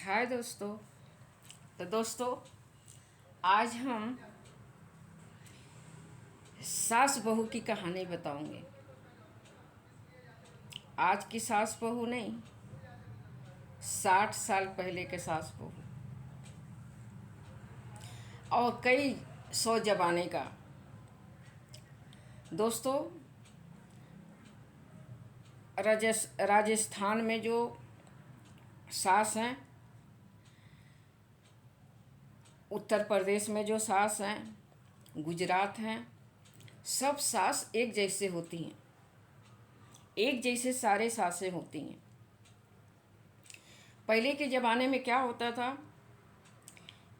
हाय दोस्तों। तो दोस्तों, आज हम सास बहू की कहानी बताऊंगे। आज की सास बहू नहीं, 60 साल पहले के सास बहू और कई सौ जमाने का। दोस्तों, राजस्थान में जो सास हैं, उत्तर प्रदेश में जो सास हैं, गुजरात हैं, सब सास एक जैसे होती हैं। एक जैसे सारे सासें होती हैं। पहले के ज़माने में क्या होता था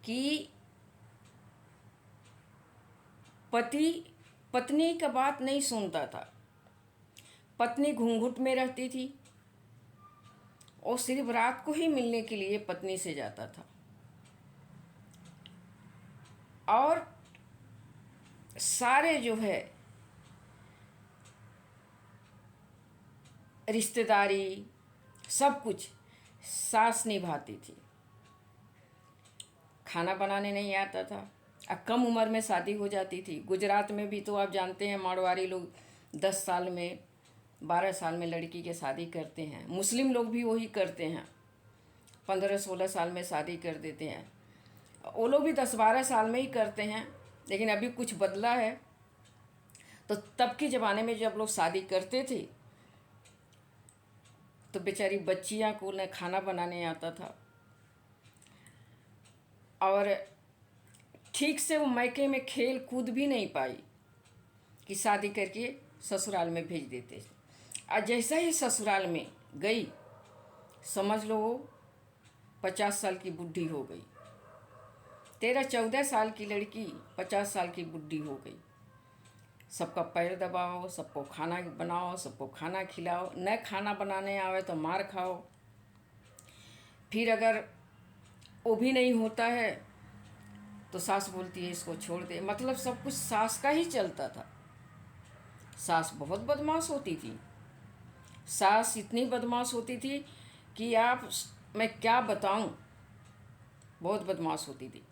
कि पति पत्नी का बात नहीं सुनता था। पत्नी घूंघट में रहती थी और सिर्फ रात को ही मिलने के लिए पत्नी से जाता था। और सारे जो है रिश्तेदारी सब कुछ सास निभाती थी। खाना बनाने नहीं आता था। कम उम्र में शादी हो जाती थी। गुजरात में भी तो आप जानते हैं, मारवाड़ी लोग 10 साल में 12 साल में लड़की के शादी करते हैं। मुस्लिम लोग भी वही करते हैं, 15-16 साल में शादी कर देते हैं। वो लोग भी 10-12 साल में ही करते हैं, लेकिन अभी कुछ बदला है। तो तब के ज़माने में जब लोग शादी करते थे तो बेचारी बच्चियां को न खाना बनाने आता था और ठीक से वो मायके में खेल कूद भी नहीं पाई कि शादी करके ससुराल में भेज देते। और जैसा ही ससुराल में गई, समझ लो वो 50 साल की बुढ़ी हो गई। 13-14 साल की लड़की 50 साल की बुढ़ी हो गई। सबका पैर दबाओ, सबको खाना बनाओ, सबको खाना खिलाओ। न खाना बनाने आवे तो मार खाओ। फिर अगर वो भी नहीं होता है तो सास बोलती है इसको छोड़ दे। मतलब सब कुछ सास का ही चलता था। सास बहुत बदमाश होती थी। सास इतनी बदमाश होती थी कि मैं क्या बताऊं, बहुत बदमाश होती थी।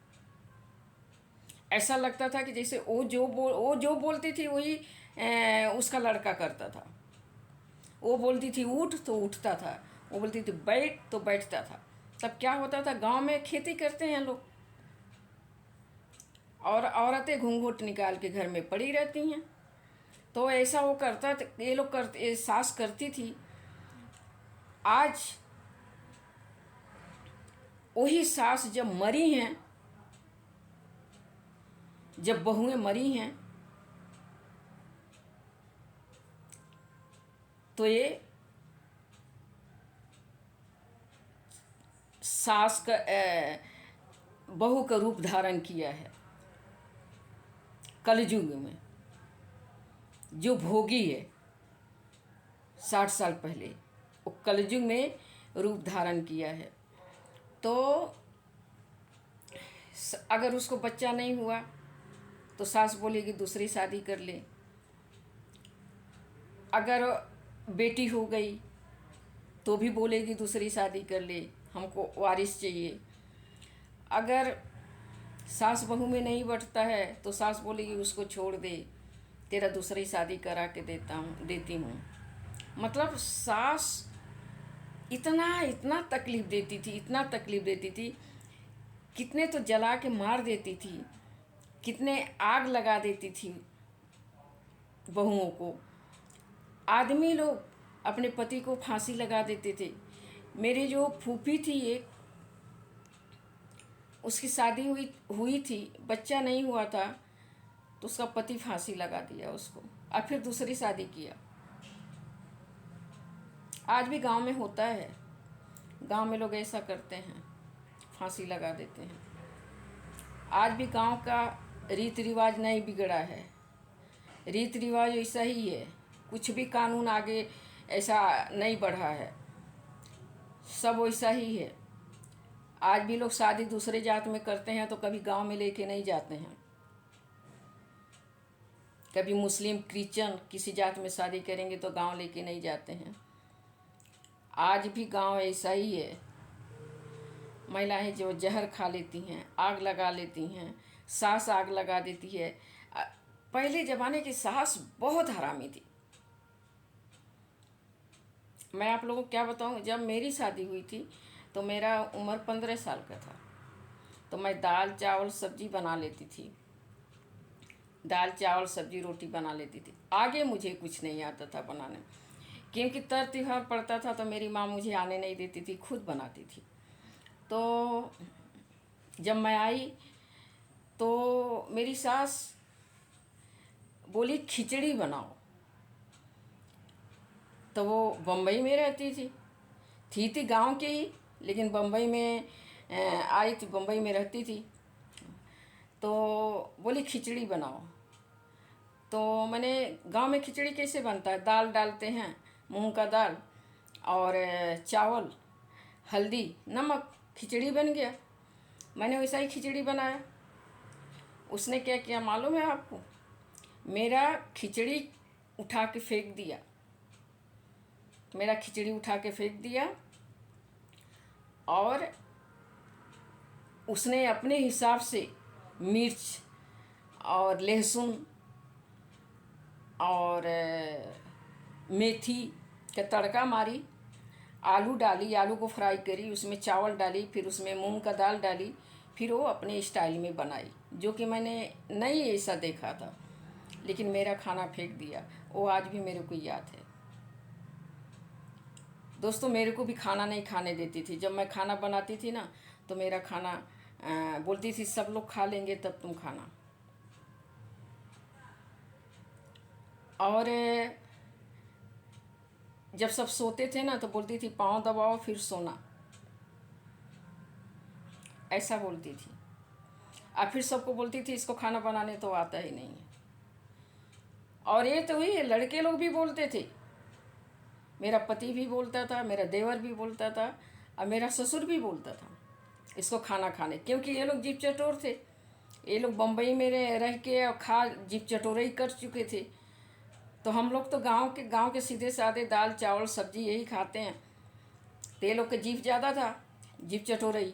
ऐसा लगता था कि जैसे वो जो बोलती थी वही उसका लड़का करता था। वो बोलती थी उठ तो उठता था, वो बोलती थी बैठ तो बैठता था। तब क्या होता था, गांव में खेती करते हैं लोग और औरतें घूंघट निकाल के घर में पड़ी रहती हैं। तो ऐसा वो करता, ये लोग करते, सास करती थी। आज वही सास जब मरी हैं, जब बहुएं मरी हैं, तो ये सास का बहू का रूप धारण किया है। कलयुग में जो भोगी है 60 साल पहले, वो कलयुग में रूप धारण किया है। तो अगर उसको बच्चा नहीं हुआ तो सास बोलेगी दूसरी शादी कर ले। अगर बेटी हो गई तो भी बोलेगी दूसरी शादी कर ले, हमको वारिस चाहिए। अगर सास बहू में नहीं बढ़ता है तो सास बोलेगी उसको छोड़ दे, तेरा दूसरी शादी करा के देती हूँ। मतलब सास इतना इतना तकलीफ़ देती थी, इतना तकलीफ़ देती थी। कितने तो जला के मार देती थी, कितने आग लगा देती थी बहुओं को। आदमी लोग अपने पति को फांसी लगा देते थे। मेरी जो फूफी थी एक, उसकी शादी हुई थी, बच्चा नहीं हुआ था, तो उसका पति फांसी लगा दिया उसको और फिर दूसरी शादी किया। आज भी गांव में होता है, गांव में लोग ऐसा करते हैं, फांसी लगा देते हैं। आज भी गांव का रीति रिवाज नहीं बिगड़ा है। रीति रिवाज ऐसा ही है, कुछ भी कानून आगे ऐसा नहीं बढ़ा है, सब वैसा ही है। आज भी लोग शादी दूसरे जात में करते हैं तो कभी गांव में लेके नहीं जाते हैं। कभी मुस्लिम क्रिश्चियन किसी जात में शादी करेंगे तो गांव लेके नहीं जाते हैं। आज भी गांव ऐसा ही है। महिलाएं जो जहर खा लेती हैं, आग लगा लेती हैं, सास आग लगा देती है। पहले ज़माने की सास बहुत हरामी थी। मैं आप लोगों को क्या बताऊं, जब मेरी शादी हुई थी तो मेरा उम्र 15 साल का था। तो मैं दाल चावल सब्जी बना लेती थी, दाल चावल सब्जी रोटी बना लेती थी। आगे मुझे कुछ नहीं आता था बनाने, क्योंकि तर त्योहार पड़ता था तो मेरी माँ मुझे आने नहीं देती थी, खुद बनाती थी। तो जब मैं आई तो मेरी सास बोली खिचड़ी बनाओ। तो वो बम्बई में रहती थी गांव की ही, लेकिन बम्बई में आई थी, बम्बई में रहती थी। तो बोली खिचड़ी बनाओ। तो मैंने, गांव में खिचड़ी कैसे बनता है, दाल डालते हैं, मूंग का दाल और चावल, हल्दी, नमक, खिचड़ी बन गया। मैंने वैसा ही खिचड़ी बनाया। उसने क्या किया मालूम है आपको, मेरा खिचड़ी उठा के फेंक दिया, मेरा खिचड़ी उठा के फेंक दिया। और उसने अपने हिसाब से मिर्च और लहसुन और मेथी का तड़का मारी, आलू डाली, आलू को फ्राई करी, उसमें चावल डाली, फिर उसमें मूंग का दाल डाली, फिर वो अपने स्टाइल में बनाई, जो कि मैंने नहीं ऐसा देखा था। लेकिन मेरा खाना फेंक दिया, वो आज भी मेरे को याद है। दोस्तों, मेरे को भी खाना नहीं खाने देती थी। जब मैं खाना बनाती थी ना तो मेरा खाना बोलती थी सब लोग खा लेंगे तब तुम खाना। और जब सब सोते थे ना तो बोलती थी पाँव दबाओ फिर सोना, ऐसा बोलती थी। और फिर सबको बोलती थी इसको खाना बनाने तो आता ही नहीं है। और ये तो ही लड़के लोग भी बोलते थे, मेरा पति भी बोलता था, मेरा देवर भी बोलता था और मेरा ससुर भी बोलता था इसको खाना खाने, क्योंकि ये लोग जीभ चटोर थे। ये लोग बम्बई में रह के और खा जीभ चटोरे ही कर चुके थे। तो हम लोग तो गांव के सीधे साधे दाल चावल सब्जी यही खाते हैं। तो ये लोग का जीभ ज़्यादा था, जीभ चटोरई।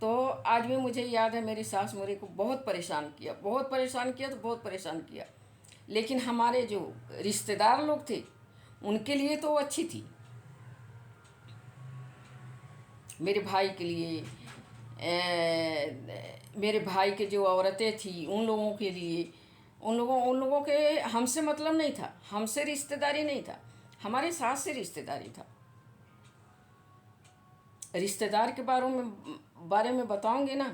तो आज भी मुझे याद है मेरी सास मेरे को बहुत परेशान किया, बहुत परेशान किया, तो बहुत परेशान किया। लेकिन हमारे जो रिश्तेदार लोग थे उनके लिए तो वो अच्छी थी। मेरे भाई के लिए, मेरे भाई के जो औरतें थी उन लोगों के लिए, उन लोगों के हमसे मतलब नहीं था, हमसे रिश्तेदारी नहीं था, हमारे सास से रिश्तेदारी था। रिश्तेदार के बारे में बताऊंगी ना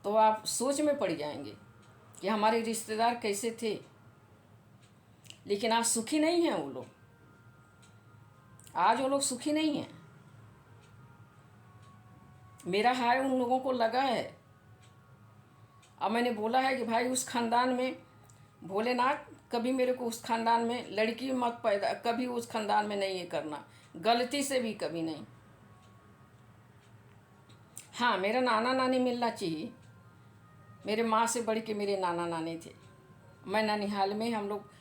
तो आप सोच में पड़ जाएंगे कि हमारे रिश्तेदार कैसे थे। लेकिन आज सुखी नहीं हैं वो लोग, आज वो लोग सुखी नहीं हैं। मेरा हाय उन लोगों को लगा है। अब मैंने बोला है कि भाई उस खानदान में, भोलेनाथ कभी मेरे को उस खानदान में लड़की मत पैदा, कभी उस खानदान में नहीं ये करना, गलती से भी कभी नहीं। हाँ, मेरा नाना नानी मिलना चाहिए। मेरे माँ से बढ़ के मेरे नाना नानी थे। मैं ननिहाल में, हम लोग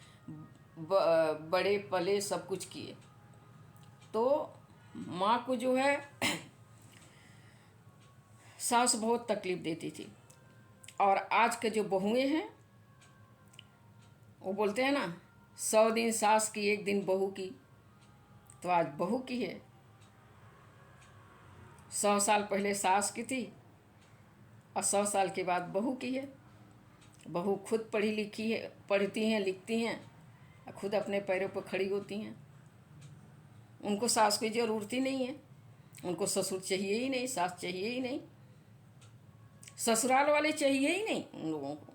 बड़े पले सब कुछ किए। तो माँ को जो है सास बहुत तकलीफ़ देती थी। और आज के जो बहुएं हैं वो बोलते हैं ना 100 दिन सास की 1 दिन बहू की, तो आज बहू की है। 100 साल पहले सास की थी और 100 साल के बाद बहू की है। बहू खुद पढ़ी लिखी है, पढ़ती हैं, लिखती हैं, खुद अपने पैरों पर खड़ी होती हैं। उनको सास की ज़रूरत ही नहीं है, उनको ससुर चाहिए ही नहीं, सास चाहिए ही नहीं, ससुराल वाले चाहिए ही नहीं उन लोगों को।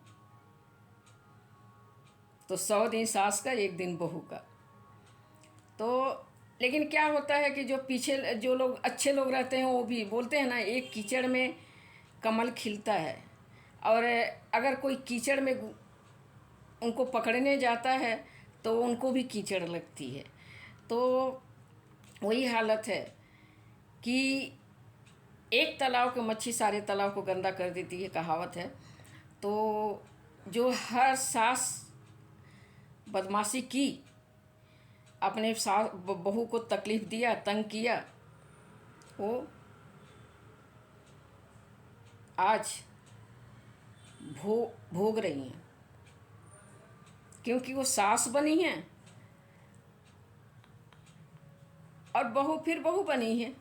तो 100 दिन सास का 1 दिन बहू का। तो लेकिन क्या होता है कि जो पीछे जो लोग अच्छे लोग रहते हैं वो भी बोलते हैं ना, एक कीचड़ में कमल खिलता है। और अगर कोई कीचड़ में उनको पकड़ने जाता है तो उनको भी कीचड़ लगती है। तो वही हालत है कि एक तालाब की मच्छी सारे तालाब को गंदा कर देती है, कहावत है। तो जो हर सास बदमाशी की, अपने सास बहू को तकलीफ़ दिया, तंग किया, वो आज भोग रही हैं, क्योंकि वो सास बनी हैं और बहू फिर बहू बनी है।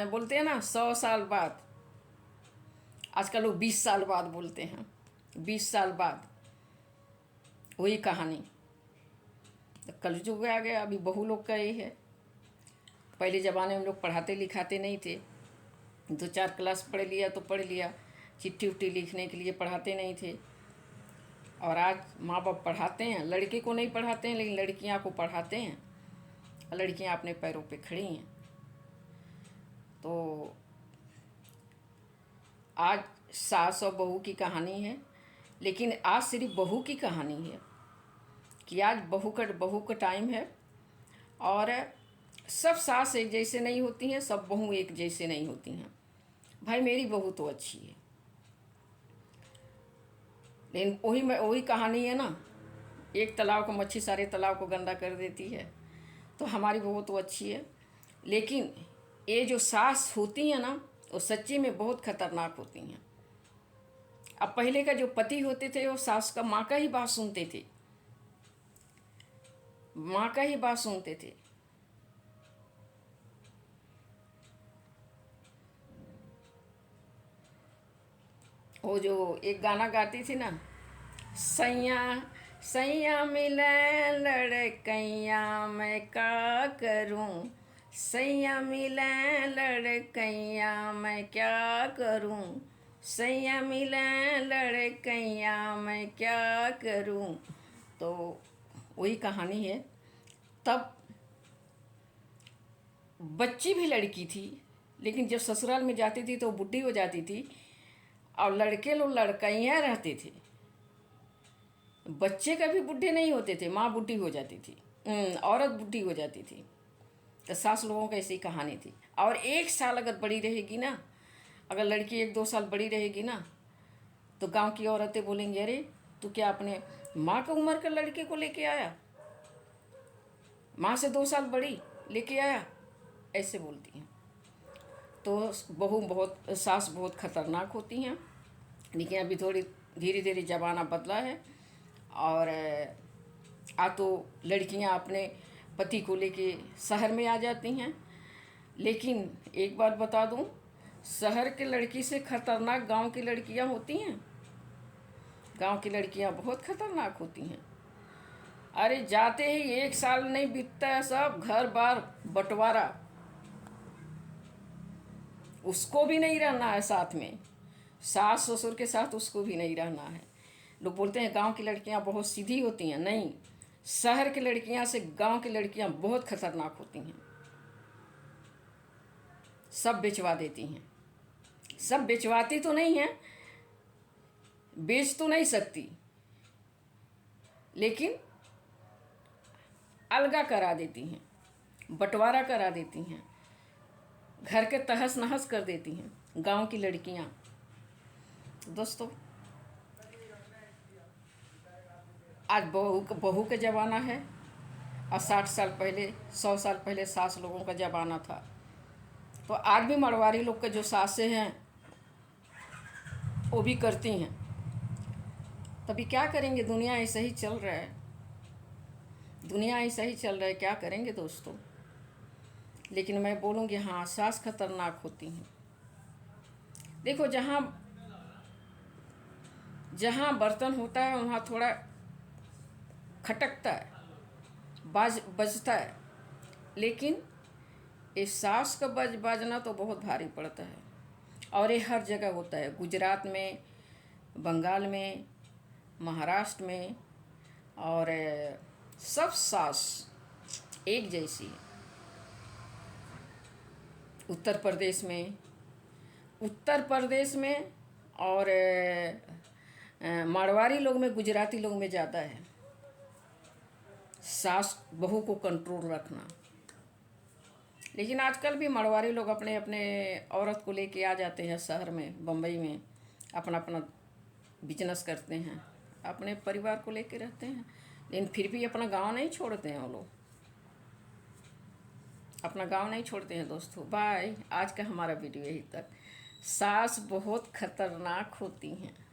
बोलते हैं ना 100 साल बाद, आजकल लोग 20 साल बाद बोलते हैं, 20 साल बाद वही कहानी। तो कलयुग आ गया, अभी बहू लोग का ये है। पहले ज़माने में लोग पढ़ाते लिखाते नहीं थे, 2-4 क्लास पढ़ लिया तो पढ़ लिया, चिट्ठी उट्ठी लिखने के लिए पढ़ाते नहीं थे। और आज माँ बाप पढ़ाते हैं, लड़के को नहीं पढ़ाते हैं लेकिन लड़कियाँ को पढ़ाते हैं, और लड़कियाँ अपने पैरों पे खड़ी हैं। तो आज सास और बहू की कहानी है, लेकिन आज सिर्फ बहू की कहानी है कि आज बहू का टाइम है। और सब सास एक जैसे नहीं होती हैं, सब बहू एक जैसे नहीं होती हैं। भाई मेरी बहू तो अच्छी है, लेकिन वही कहानी है ना, एक तालाब का मच्छी सारे तालाब को गंदा कर देती है। तो हमारी बहू तो अच्छी है, लेकिन ये जो सास होती हैं ना, वो सच्ची में बहुत खतरनाक होती हैं। अब पहले का जो पति होते थे वो सास का, माँ का ही बात सुनते थे, माँ का ही बात सुनते थे। वो जो एक गाना गाती थी ना, सैया सैया मिले लड़कैया मैं का करूं, सैया मिले लड़कैया मैं क्या करूं, सैया मिले लड़कैया मैं क्या करूं। तो वही कहानी है। तब बच्ची भी लड़की थी, लेकिन जब ससुराल में जाती थी तो बुढ़ी हो जाती थी, और लड़के लोग लड़कैयाँ रहते थे। बच्चे कभी बुढ़े नहीं होते थे, माँ बुढ़ी हो जाती थी, औरत बुढ़ी हो जाती थी। तो सास लोगों की ऐसी कहानी थी। और 1 साल अगर बड़ी रहेगी ना, अगर लड़की 1-2 साल बड़ी रहेगी ना, तो गांव की औरतें बोलेंगी, अरे तू क्या अपने माँ की उम्र के लड़के को लेके आया, माँ से 2 साल बड़ी लेके आया, ऐसे बोलती हैं। तो सास बहुत खतरनाक होती हैं। लेकिन अभी थोड़ी धीरे धीरे ज़माना बदला है, और तो लड़कियां अपने पति को लेके शहर में आ जाती हैं। लेकिन एक बात बता दूं, शहर के लड़की से खतरनाक गांव की लड़कियां होती हैं। गांव की लड़कियां बहुत खतरनाक होती हैं। अरे जाते ही 1 साल नहीं बीतता है, सब घर बार बंटवारा, उसको भी नहीं रहना है साथ में, सास ससुर के साथ उसको भी नहीं रहना है। लोग बोलते हैं गांव की लड़कियां बहुत सीधी होती हैं, नहीं, शहर की लड़कियां से गांव की लड़कियां बहुत खतरनाक होती हैं। सब बेचवा देती हैं, सब बेचवाती तो नहीं है, बेच तो नहीं सकती, लेकिन अलगा करा देती हैं, बंटवारा करा देती हैं, घर के तहस नहस कर देती हैं गांव की लड़कियां। दोस्तों आज बहू का ज़माना है, और 60 साल पहले 100 साल पहले सास लोगों का ज़माना था। तो आज भी मरवारी लोग के जो सासें हैं वो भी करती हैं। तभी क्या करेंगे, दुनिया ऐसा ही चल रहा है, दुनिया ऐसा ही चल रहा है, क्या करेंगे दोस्तों। लेकिन मैं बोलूँगी हाँ, सास खतरनाक होती हैं। देखो जहाँ जहाँ बर्तन होता है वहाँ थोड़ा खटकता है, बजता है, लेकिन ये सास का बाजना तो बहुत भारी पड़ता है। और ये हर जगह होता है, गुजरात में, बंगाल में, महाराष्ट्र में, और सब सास एक जैसी है। उत्तर प्रदेश में और मारवाड़ी लोग में, गुजराती लोग में ज़्यादा है सास बहू को कंट्रोल रखना। लेकिन आजकल भी मारवाड़ी लोग अपने अपने औरत को लेके आ जाते हैं शहर में, बम्बई में, अपना अपना बिजनेस करते हैं, अपने परिवार को लेके रहते हैं, लेकिन फिर भी अपना गांव नहीं छोड़ते हैं वो लोग, अपना गांव नहीं छोड़ते हैं। दोस्तों बाय, आज का हमारा वीडियो यही तक। सास बहुत खतरनाक होती हैं।